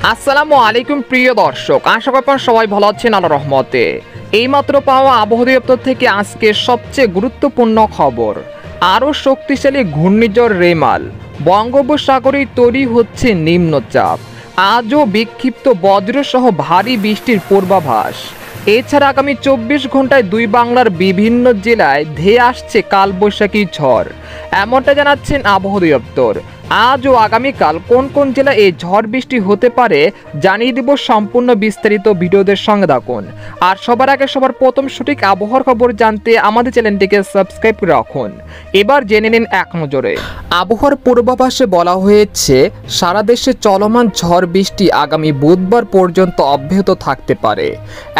আসসালামু আলাইকুম প্রিয় দর্শক, আশা করি আপনারা সবাই ভালো আছেন আল্লাহর রহমতে। এইমাত্র পাওয়া আবহাওয়া দপ্তর থেকে আজকে সবচেয়ে গুরুত্বপূর্ণ খবর, আরও শক্তিশালী ঘূর্ণিঝড় রেমাল বঙ্গোপসাগরে তৈরি হচ্ছে নিম্নচাপ। আজও বিক্ষিপ্ত বজ্রসহ ভারী বৃষ্টির পূর্বাভাস। এছাড়া আগামী 24 ঘন্টায় দুই বাংলার বিভিন্ন জেলায় ধেয়ে আসছে কালবৈশাখী ঝড়, এমনটা জানাচ্ছেন আবহাওয়া দপ্তর। আজ ও আগামীকাল কোন কোন জেলায় এই ঝড় বৃষ্টি হতে পারে জানিয়ে দেব, সম্পূর্ণ বিস্তারিত ভিডিওদের সঙ্গে থাকুন। আর সবার আগে সবার প্রথম সঠিক আবহাওয়ার খবর জানতে আমাদের চ্যানেলটিকে সাবস্ক্রাইব করে রাখুন। এবার জেনে নিন এক নজরে। আবহাওয়ার পূর্বাভাসে বলা হয়েছে সারা দেশে চলমান ঝড় বৃষ্টি আগামী বুধবার পর্যন্ত অব্যাহত থাকতে পারে।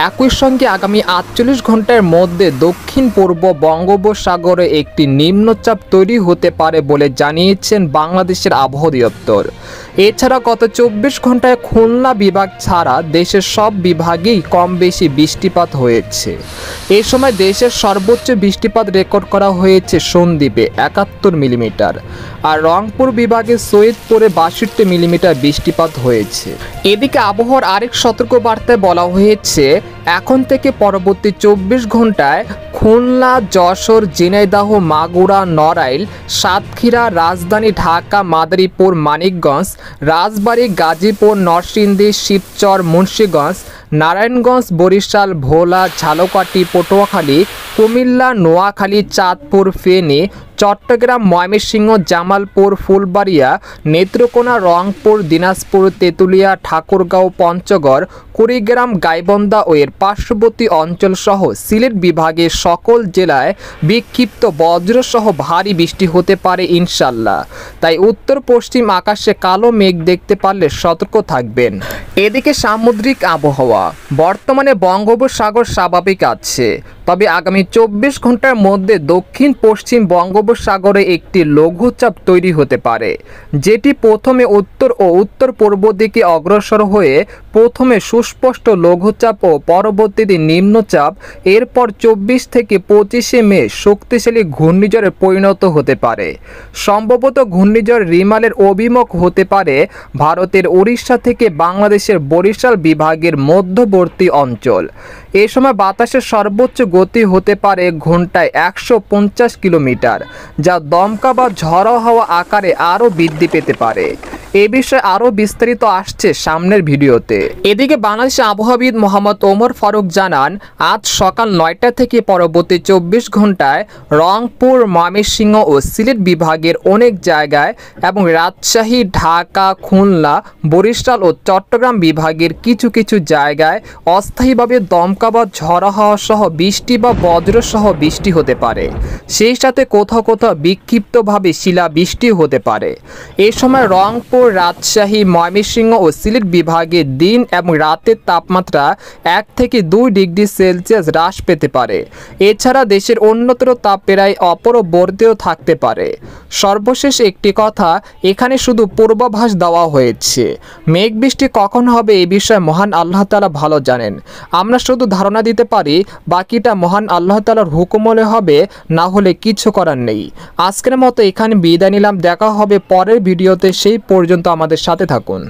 একই সঙ্গে আগামী 48 ঘন্টার মধ্যে দক্ষিণ পূর্ব বঙ্গোপসাগরে একটি নিম্নচাপ তৈরি হতে পারে বলে জানিয়েছেন বাংলাদেশের আবহাওয়া দপ্তর। এছাড়া গত 24 ঘন্টায় খুলনা বিভাগ ছাড়া দেশের সব বিভাগেই কম বেশি বৃষ্টিপাত হয়েছে। এই সময় দেশের সর্বোচ্চ বৃষ্টিপাত রেকর্ড করা হয়েছে সন্দ্বীপে 71 মিলিমিটার, আর রংপুর বিভাগে সৈয়দপুরে 62 মিলিমিটার বৃষ্টিপাত হয়েছে। এদিকে আবহাওয়ার আরেক সতর্কবার্তায় বলা হয়েছে এখন থেকে পরবর্তী 24 ঘন্টায় খুলনা, যশোর, ঝিনাইদহ, মাগুরা, নড়াইল, সাতক্ষীরা, রাজধানী ঢাকা, মাদারীপুর, মানিকগঞ্জ, রাজবাড়ী, গাজীপুর, নরসিংদী, শিবচর, মুন্সিগঞ্জ, নারায়ণগঞ্জ, বরিশাল, ভোলা, ঝালকাঠি, পটুয়াখালী, কুমিল্লা, নোয়াখালী, চাঁদপুর, ফেনী, চট্টগ্রাম, ময়মনসিংহ, জামালপুর, ফুলবাড়িয়া, নেত্রকোনা, রংপুর, দিনাজপুর, তেঁতুলিয়া, ঠাকুরগাঁও, পঞ্চগড়, কুড়িগ্রাম, গাইবান্ধা ও এর পার্শ্ববর্তী অঞ্চলসহ সিলেট বিভাগের সকল জেলায় বিক্ষিপ্ত বজ্রসহ ভারী বৃষ্টি হতে পারে ইনশাল্লাহ। তাই উত্তর পশ্চিম আকাশে কালো মেঘ দেখতে পারলে সতর্ক থাকবেন। এদিকে সামুদ্রিক আবহাওয়া, বর্তমানে বঙ্গোপসাগর স্বাভাবিক আছে, তবে আগামী 24 ঘন্টার মধ্যে দক্ষিণ পশ্চিম বঙ্গোপসাগরে একটি লঘুচাপ তৈরি হতে পারে, যেটি প্রথমে উত্তর ও উত্তর পূর্ব দিকে অগ্রসর হয়ে প্রথমে সুস্পষ্ট লঘুচাপ ও পরবর্তীতে নিম্নচাপ, এরপর 24 থেকে 25 মে শক্তিশালী ঘূর্ণিঝড়ে পরিণত হতে পারে। সম্ভবত ঘূর্ণিঝড় রিমালের অভিমুখ হতে পারে ভারতের উড়িষ্যা থেকে বাংলাদেশের বরিশাল বিভাগের মধ্যবর্তী অঞ্চল। এ সময় বাতাসের সর্বোচ্চ গতি হতে পারে ঘন্টায় 150 কিলোমিটার, যা দমকা বা ঝড়ো হাওয়া আকারে আরও বৃদ্ধি পেতে পারে। এ বিষয়ে আরও বিস্তারিত আসছে সামনের ভিডিওতে। এদিকে বাংলাদেশের আবহাওয়াবিদ মোহাম্মদ ওমর ফারুক জানান, আজ সকাল 9টা থেকে পরবর্তী 24 ঘন্টায় রংপুর, ময়মনসিংহ ও সিলেট বিভাগের অনেক জায়গায় এবং রাজশাহী, ঢাকা, খুলনা, বরিশাল ও চট্টগ্রাম বিভাগের কিছু কিছু জায়গায় অস্থায়ীভাবে দমকা বা ঝড়ো হাওয়া সহ বৃষ্টি বা বজ্রসহ বৃষ্টি হতে পারে। সেই সাথে কোথাও কোথাও বিক্ষিপ্তভাবে শিলাবৃষ্টি হতে পারে। এ সময় রংপুর, রাজশাহী, ময়মনসিংহ ও সিলেট বিভাগে দিন এবং রাতের তাপমাত্রা 1 থেকে 2 ডিগ্রি সেলসিয়াস হ্রাস পেতে পারে। এছাড়া দেশের অন্যত্র তাপ প্রায় অপরিবর্তিত থাকতে পারে। সর্বশেষ একটি কথা, এখানে শুধু পূর্বাভাস দেওয়া হয়েছে, মেঘ বৃষ্টি কখন হবে এই বিষয়ে মহান আল্লাহ তাআলা ভালো জানেন। আমরা শুধু ধারণা দিতে পারি, বাকিটা মহান আল্লাহ তাআলার হুকুম হলে হবে, না হলে কিছু করার নেই। আজকের মতো এখানে বিদায় নিলাম, দেখা হবে পরের ভিডিওতে, সেই পর্যন্ত আমাদের সাথে থাকুন।